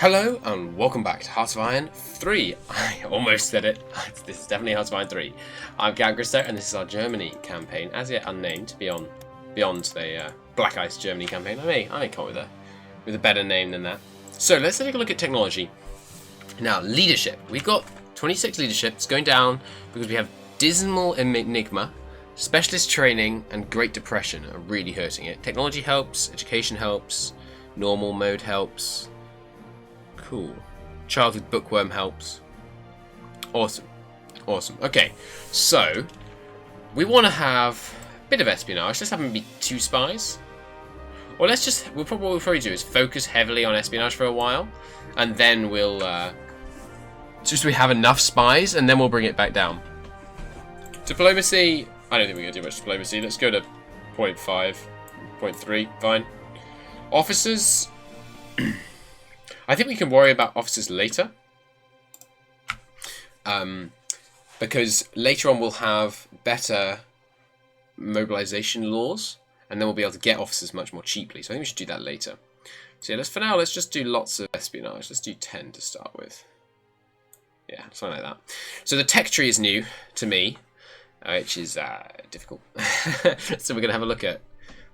Hello and welcome back to Hearts of Iron 3. I almost said it. This is definitely Hearts of Iron 3. I'm Gangrister and this is our Germany campaign, as yet unnamed, beyond the Black Ice Germany campaign. I may come up with a better name than that. So let's take a look at technology. Now, leadership. We've got 26 leadership. It's going down because we have Dismal Enigma, Specialist Training, and Great Depression are really hurting it. Technology helps, education helps, normal mode helps. Cool. Childhood bookworm helps. Awesome. Awesome. Okay, so we want to have a bit of espionage. Let's have them be 2 spies. Or let's just, what we'll probably do is focus heavily on espionage for a while, and then we'll just we have enough spies, and then we'll bring it back down. Diplomacy. I don't think we're gonna do much diplomacy. Let's go to 0.5, 0.3. Fine. Officers. I think we can worry about officers later. Because later on we'll have better mobilization laws, and then we'll be able to get officers much more cheaply. So I think we should do that later. So yeah, for now, let's just do lots of espionage. Let's do 10 to start with. Yeah, something like that. So the tech tree is new to me, which is difficult. So we're going to have a look at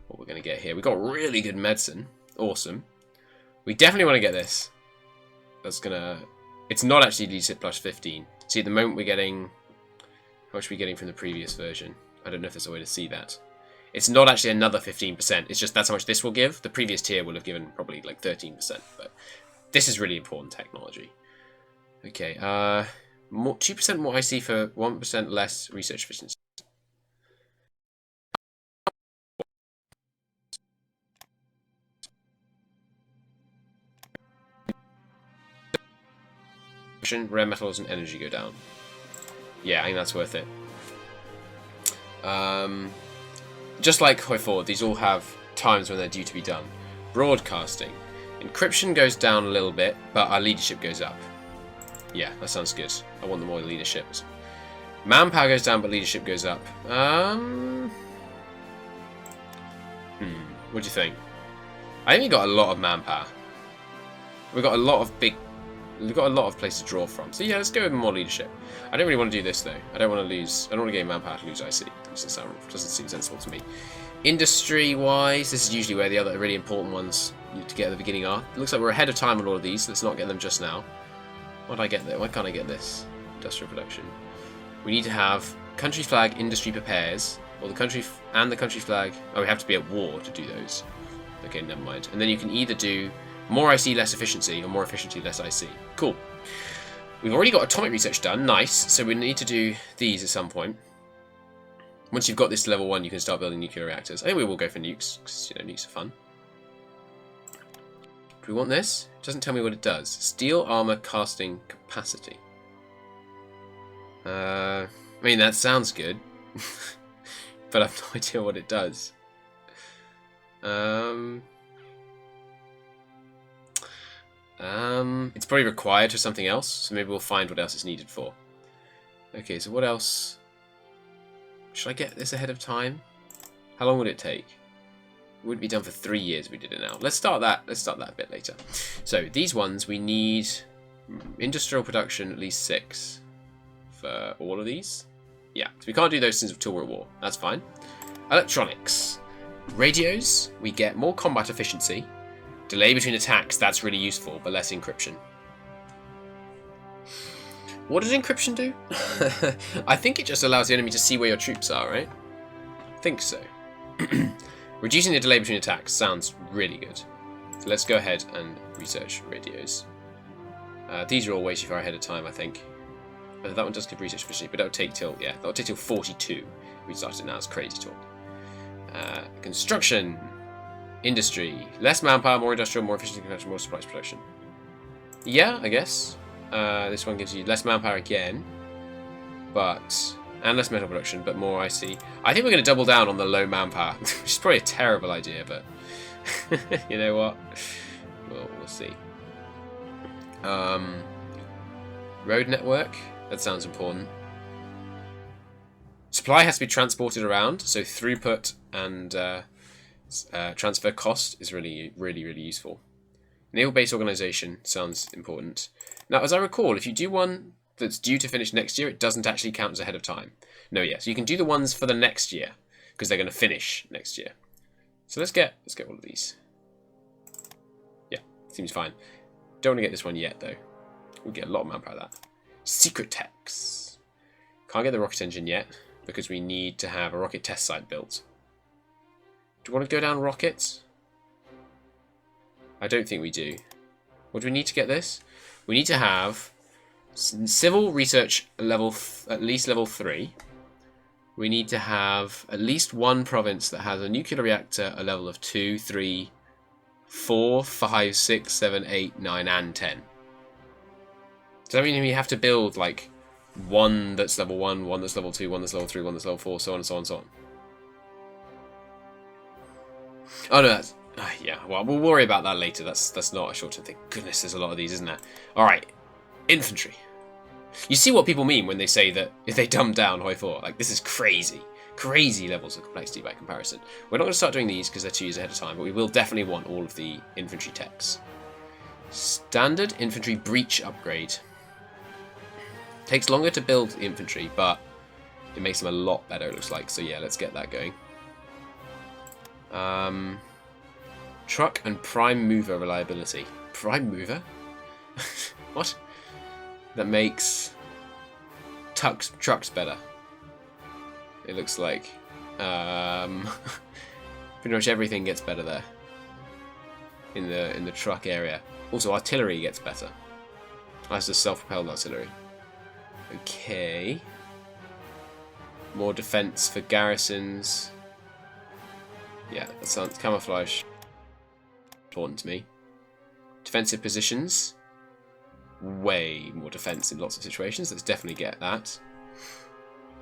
what we're going to get here. We've got really good medicine. Awesome. We definitely want to get this. That's gonna. It's not actually leadership plus 15. See, at the moment we're getting. How much are we getting from the previous version? I don't know if there's a way to see that. It's not actually another 15%. It's just that's how much this will give. The previous tier will have given probably like 13%. But this is really important technology. Okay. 2% more IC for 1% less research efficiency. Rare metals and energy go down. Yeah, I think that's worth it. Just like Hoi 4, these all have times when they're due to be done. Broadcasting. Encryption goes down a little bit, but our leadership goes up. Yeah, that sounds good. I want the more leadership. Manpower goes down, but leadership goes up. What do you think? I think we got a lot of manpower. We've got a lot of places to draw from. So yeah, let's go with more leadership. I don't really want to do this though. I don't want to gain manpower to lose IC. Doesn't seem sensible to me. Industry-wise, this is usually where the other really important ones to get at the beginning are. It looks like we're ahead of time on all of these. Let's not get them just now. Why did I get there? Why can't I get this? Industrial production. We need to have country flag industry prepares, or the country flag. Oh, we have to be at war to do those. Okay, never mind. And then you can either do more IC, less efficiency, or more efficiency, less IC. Cool. We've already got atomic research done. Nice. So we need to do these at some point. Once you've got this to level 1, you can start building nuclear reactors. I think we will go for nukes, because, nukes are fun. Do we want this? It doesn't tell me what it does. Steel armor casting capacity. I mean, that sounds good. But I have no idea what it does. It's probably required for something else, so maybe we'll find what else it's needed for. Okay, so what else? Should I get this ahead of time? How long would it take? It wouldn't be done for 3 years if we did it now. Let's start that a bit later. So these ones, we need industrial production at least 6 for all of these. Yeah, so we can't do those until we're at war. That's fine. Electronics. Radios, we get more combat efficiency. Delay between attacks, that's really useful, but less encryption. What does encryption do? I think it just allows the enemy to see where your troops are, right? I think so. Reducing the delay between attacks sounds really good. So let's go ahead and research radios. These are all way too far ahead of time, I think. That one does give research efficiency, but that'll take till 42. We started it now, it's crazy talk. Construction. Industry. Less manpower, more industrial, more efficient construction, more supplies production. Yeah, I guess. This one gives you less manpower again, and less metal production, but more IC. I think we're going to double down on the low manpower, which is probably a terrible idea, but you know what? We'll see. Road network. That sounds important. Supply has to be transported around, so throughput and transfer cost is really useful. Naval base organization sounds important. Now, as I recall, if you do one that's due to finish next year, it doesn't actually count as ahead of time. No, yeah. So you can do the ones for the next year because they're going to finish next year. So let's get all of these. Yeah, seems fine. Don't want to get this one yet though. We'll get a lot of manpower out of that. Secret techs. Can't get the rocket engine yet because we need to have a rocket test site built. Do we want to go down rockets? I don't think we do. What do we need to get this? We need to have civil research level, at least level 3. We need to have at least one province that has a nuclear reactor, a level of 2, 3, 4, 5, 6, 7, 8, 9, and 10. Does that mean we have to build like one that's level 1, one that's level 2, one that's level 3, one that's level 4, so on and so on and so on? Oh no, that's... yeah, well, we'll worry about that later. That's not a short-term thing. Goodness, there's a lot of these, isn't there? Alright, infantry. You see what people mean when they say that if they dumb down Hoi 4. Like, this is crazy. Crazy levels of complexity by comparison. We're not going to start doing these because they're 2 years ahead of time, but we will definitely want all of the infantry techs. Standard infantry breach upgrade. Takes longer to build infantry, but it makes them a lot better, it looks like. So yeah, let's get that going. Truck and prime mover reliability. Prime mover? What? That makes trucks better. It looks like. Pretty much everything gets better there. In the truck area. Also, artillery gets better. That's just self-propelled artillery. Okay. More defense for garrisons. Yeah, that sounds camouflage. Important to me. Defensive positions. Way more defense in lots of situations. Let's definitely get that.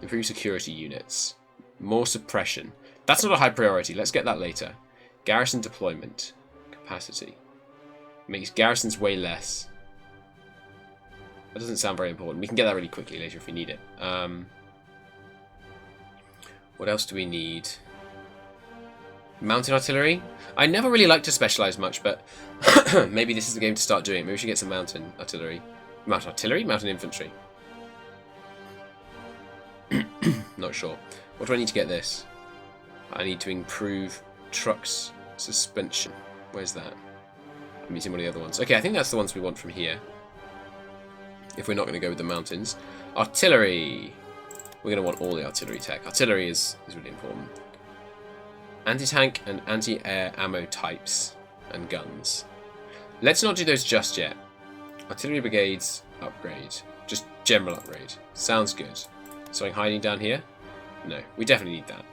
Improve security units. More suppression. That's not a high priority. Let's get that later. Garrison deployment. Capacity. Makes garrisons way less. That doesn't sound very important. We can get that really quickly later if we need it. What else do we need? Mountain artillery? I never really like to specialise much, but maybe this is the game to start doing it. Maybe we should get some mountain artillery. Mountain artillery? Mountain infantry. Not sure. What do I need to get this? I need to improve trucks suspension. Where's that? I'm using one of the other ones. Okay, I think that's the ones we want from here. If we're not going to go with the mountains. Artillery. We're going to want all the artillery tech. Artillery is really important. Anti-tank and anti-air ammo types and guns. Let's not do those just yet. Artillery brigades upgrade. Just general upgrade. Sounds good. Something hiding down here? No, we definitely need that.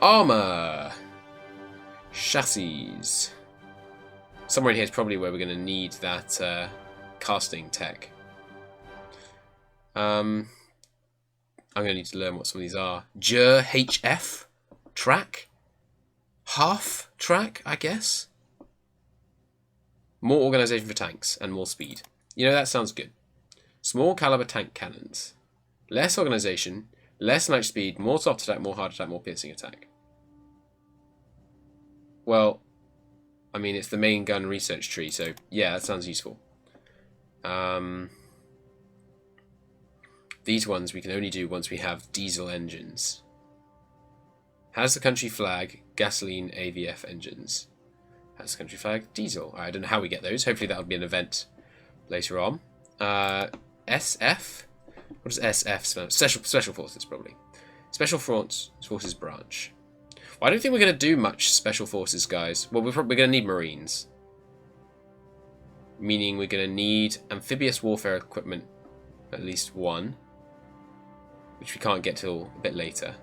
Armor. Chassis. Somewhere in here is probably where we're going to need that casting tech. I'm going to need to learn what some of these are. Jur HF track. Half track, I guess. More organisation for tanks and more speed. You know, that sounds good. Small caliber tank cannons. Less organisation, less match speed, more soft attack, more hard attack, more piercing attack. Well, I mean, it's the main gun research tree, so yeah, that sounds useful. These ones we can only do once we have diesel engines. Has the country flag gasoline AVF engines? Has the country flag diesel? I don't know how we get those. Hopefully that'll be an event later on. SF? What does SF spell? Special Forces, probably. Special Forces branch. Well, I don't think we're going to do much Special Forces, guys. Well, we're going to need Marines. Meaning we're going to need amphibious warfare equipment, at least one. Which we can't get till a bit later.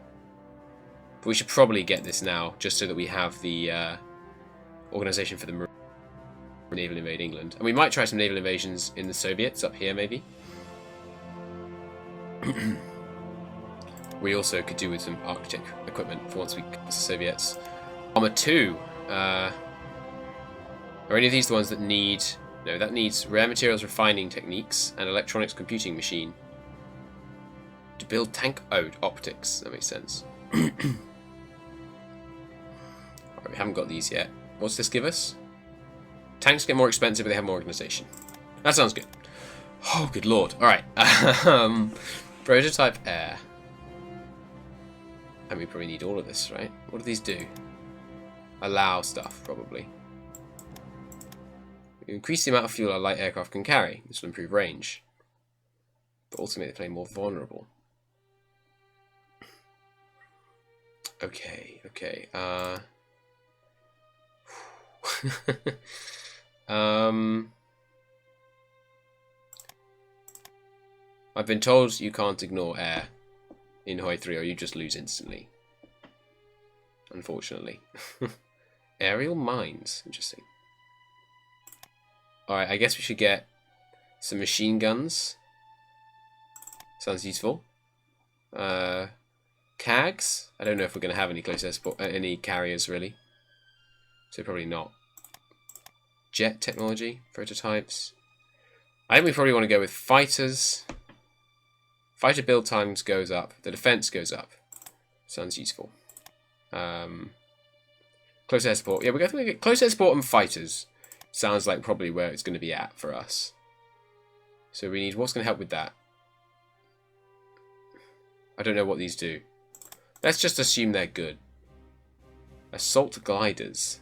But we should probably get this now, just so that we have the organisation for the naval invade England. And we might try some naval invasions in the Soviets up here, maybe. We also could do with some Arctic equipment for once we get the Soviets. Armour 2. Are any of these the ones that need... No, that needs rare materials refining techniques and electronics computing machine. To build tank... Oh, optics. That makes sense. Right, we haven't got these yet. What's this give us? Tanks get more expensive, but they have more organization. That sounds good. Oh, good lord. Alright. Prototype air. And we probably need all of this, right? What do these do? Allow stuff, probably. We increase the amount of fuel our light aircraft can carry. This will improve range. But also make the plane more vulnerable. Okay, okay. I've been told you can't ignore air in Hoi 3 or you just lose instantly. Unfortunately. Aerial mines. Interesting. Alright, I guess we should get some machine guns. Sounds useful. CAGs? I don't know if we're going to have any close air support, any carriers really. So probably not. Jet technology, prototypes. I think we probably want to go with fighters. Fighter build times goes up. The defense goes up. Sounds useful. Close air support. Yeah, we're going to get close air support and fighters. Sounds like probably where it's going to be at for us. So we need what's going to help with that. I don't know what these do. Let's just assume they're good. Assault gliders.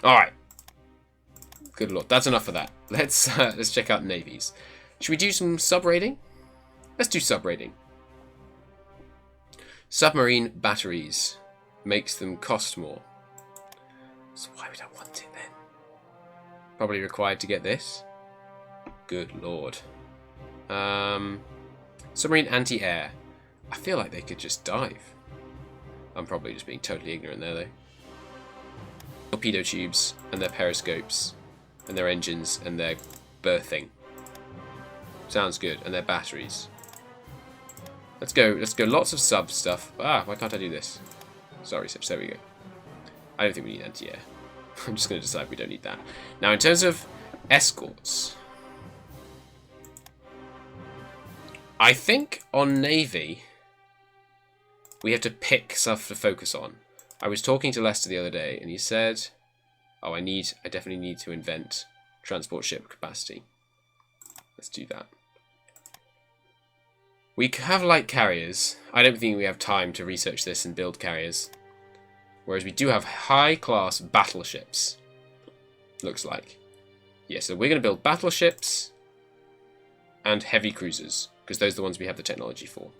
Alright. Good lord. That's enough for that. Let's check out navies. Should we do some sub-raiding? Let's do sub-raiding. Submarine batteries. Makes them cost more. So why would I want it then? Probably required to get this. Good lord. Submarine anti-air. I feel like they could just dive. I'm probably just being totally ignorant there though. Torpedo tubes and their periscopes and their engines and their berthing. Sounds good. And their batteries. Let's go lots of sub stuff. Ah, why can't I do this? Sorry, Sips, there we go. I don't think we need anti-air. I'm just going to decide we don't need that. Now, in terms of escorts, I think on Navy, we have to pick stuff to focus on. I was talking to Lester the other day, and he said, oh, I definitely need to invent transport ship capacity. Let's do that. We have light carriers. I don't think we have time to research this and build carriers. Whereas we do have high-class battleships. Looks like. Yeah, so we're going to build battleships and heavy cruisers. Because those are the ones we have the technology for.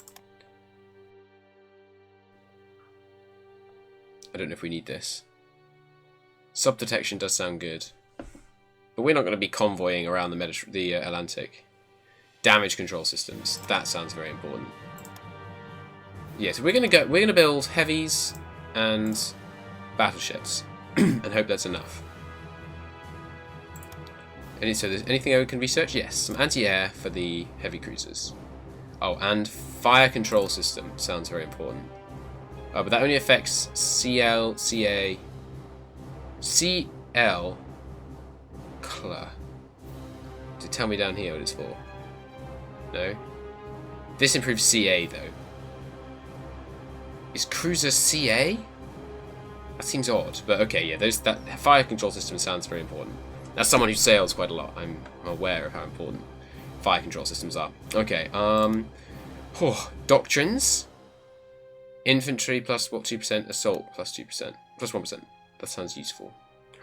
I don't know if we need this. Sub-detection does sound good. But we're not going to be convoying around the Atlantic. Damage control systems. That sounds very important. Yeah, so we're gonna build heavies and battleships. And hope that's enough. And so there's anything I can research? Yes, some anti-air for the heavy cruisers. Oh, and fire control system sounds very important. But that only affects CL, CA, CL, CLA. To tell me down here what it's for. No. This improves CA though. Is cruiser CA? That seems odd, but okay, yeah. That fire control system sounds very important. As someone who sails quite a lot, I'm aware of how important fire control systems are. Okay. Doctrines. Infantry plus what 2%, assault plus 2%, plus 1%. That sounds useful.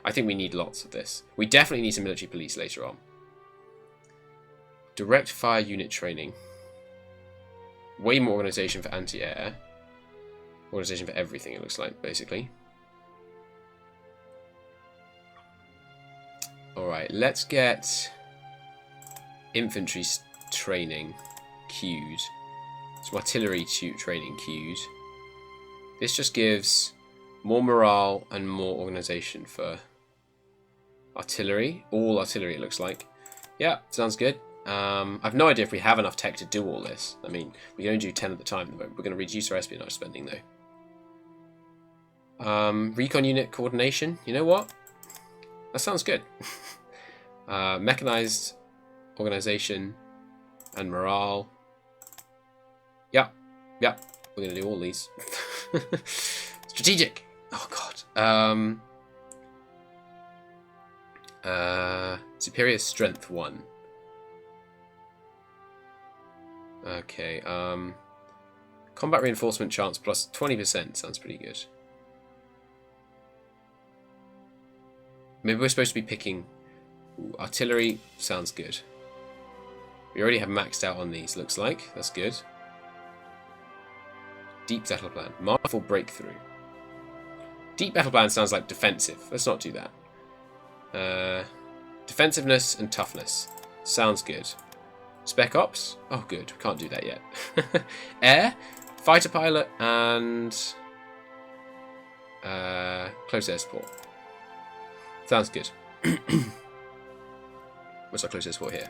I think we need lots of this. We definitely need some military police later on. Direct fire unit training. Way more organization for anti-air. Organization for everything, it looks like, basically. Alright, let's get infantry training queued. Some artillery training queued. This just gives more morale and more organization for artillery. All artillery, it looks like. Yeah, sounds good. I've no idea if we have enough tech to do all this. I mean, we can only do 10 at the time. We're going to reduce our espionage spending, though. Recon unit coordination. You know what? That sounds good. Mechanized organization and morale. Yeah. We're going to do all these. Strategic. Oh, God. Superior strength 1. Okay, combat reinforcement chance plus 20%. Sounds pretty good. Maybe we're supposed to be picking... Ooh, artillery sounds good. We already have maxed out on these, looks like. That's good. Deep battle plan. Marvel breakthrough. Deep battle plan sounds like defensive. Let's not do that. Defensiveness and toughness. Sounds good. Spec ops? Oh, good. We can't do that yet. Air, fighter pilot, and close air support. Sounds good. What's our close air support here?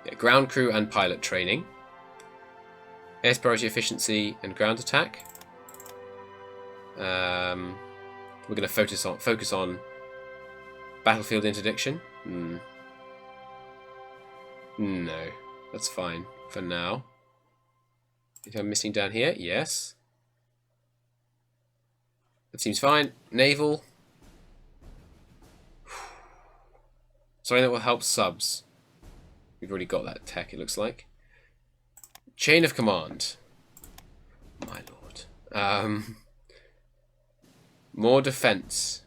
Yeah, ground crew and pilot training. Air priority efficiency and ground attack. We're going to focus on battlefield interdiction. No, that's fine for now. If I'm missing down here, yes. That seems fine. Naval. Something that will help subs. We've already got that tech, it looks like. Chain of command. My lord. More defense.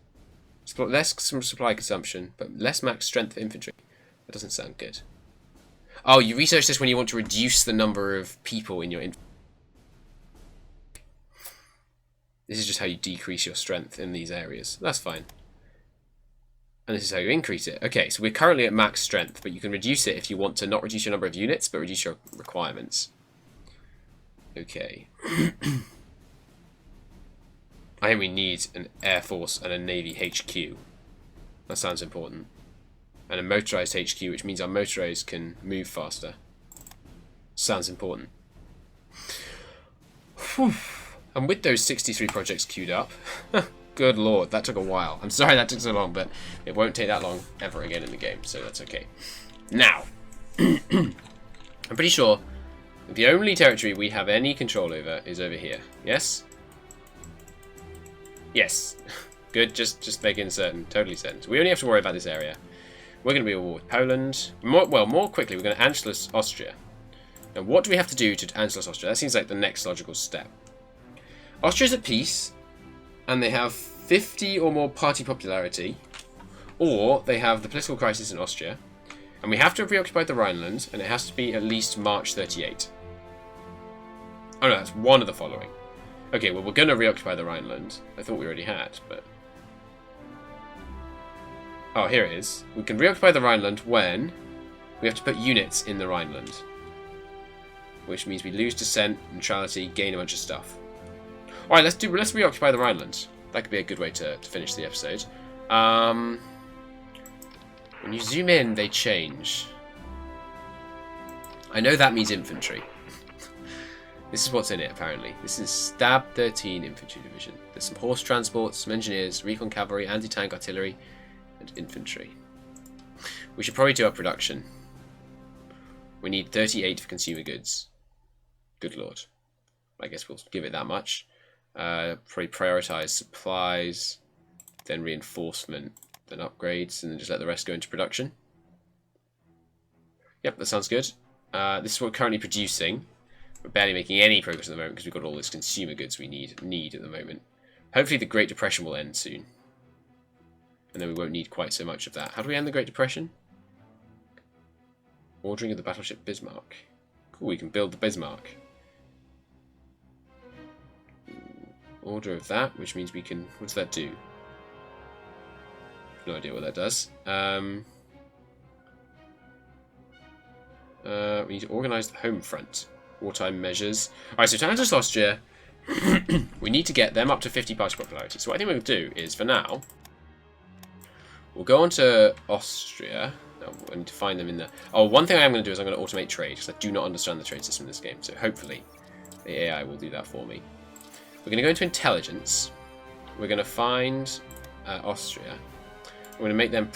Less supply consumption, but less max strength for infantry. That doesn't sound good. Oh, you research this when you want to reduce the number of people in your infantry. This is just how you decrease your strength in these areas. That's fine. And this is how you increase it. Okay, so we're currently at max strength, but you can reduce it if you want to not reduce your number of units, but reduce your requirements. Okay. I think we need an Air Force and a Navy HQ. That sounds important. And a motorized HQ, which means our motorized can move faster. Sounds important. Whew. And with those 63 projects queued up, good lord, that took a while. I'm sorry that took so long, but it won't take that long ever again in the game, so that's okay. Now, I'm pretty sure the only territory we have any control over is over here. Yes? Yes. Good, just making certain, totally certain. So we only have to worry about this area. We're going to be at war with Poland. More quickly, we're going to Anschluss Austria. Now, what do we have to do to Anschluss Austria? That seems like the next logical step. Austria's at peace, and they have 50 or more party popularity, or they have the political crisis in Austria, and we have to have reoccupied the Rhineland, and it has to be at least March 38. Oh no, that's one of the following. Okay, well, we're going to reoccupy the Rhineland. I thought we already had, but... Oh, here it is. We can reoccupy the Rhineland when we have to put units in the Rhineland. Which means we lose descent, neutrality, gain a bunch of stuff. Alright, let's reoccupy the Rhineland. That could be a good way to finish the episode. When you zoom in, they change. I know that means infantry. This is what's in it, apparently. This is Stab 13 Infantry Division. There's some horse transports, some engineers, recon cavalry, anti-tank artillery, and infantry. We should probably do our production. We need 38 for consumer goods. Good lord. I guess we'll give it that much. Probably prioritize supplies, then reinforcement, then upgrades, and then just let the rest go into production. Yep, that sounds good. This is what we're currently producing. We're barely making any progress at the moment because we've got all this consumer goods we need at the moment. Hopefully the Great Depression will end soon. And then we won't need quite so much of that. How do we end the Great Depression? Ordering of the battleship Bismarck. Cool, we can build the Bismarck. Order of that, which means we can... What does that do? No idea what that does. We need to organise the home front. Wartime measures. Alright, so to Anschluss Austria, we need to get them up to 50 party popularity. So what I think we're going to do is, for now, we'll go on to Austria. No, I need to find them in there. Oh, one thing I am going to do is I'm going to automate trade, because I do not understand the trade system in this game. So hopefully the AI will do that for me. We're going to go into intelligence. We're going to find Austria. We're going to make them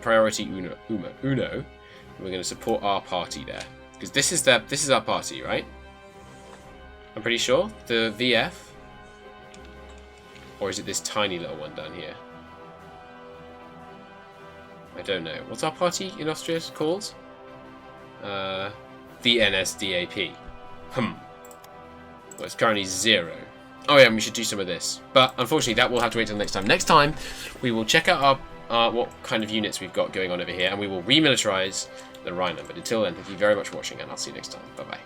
priority uno. We're going to support our party there. Because this is our party, right? I'm pretty sure. The VF. Or is it this tiny little one down here? I don't know. What's our party in Austria called? The NSDAP. Well, it's currently 0. Oh yeah, we should do some of this. But unfortunately, that will have to wait till next time. Next time, we will check out our what kind of units we've got going on over here, and we will remilitarize the Rhineland. But until then, thank you very much for watching, and I'll see you next time. Bye-bye.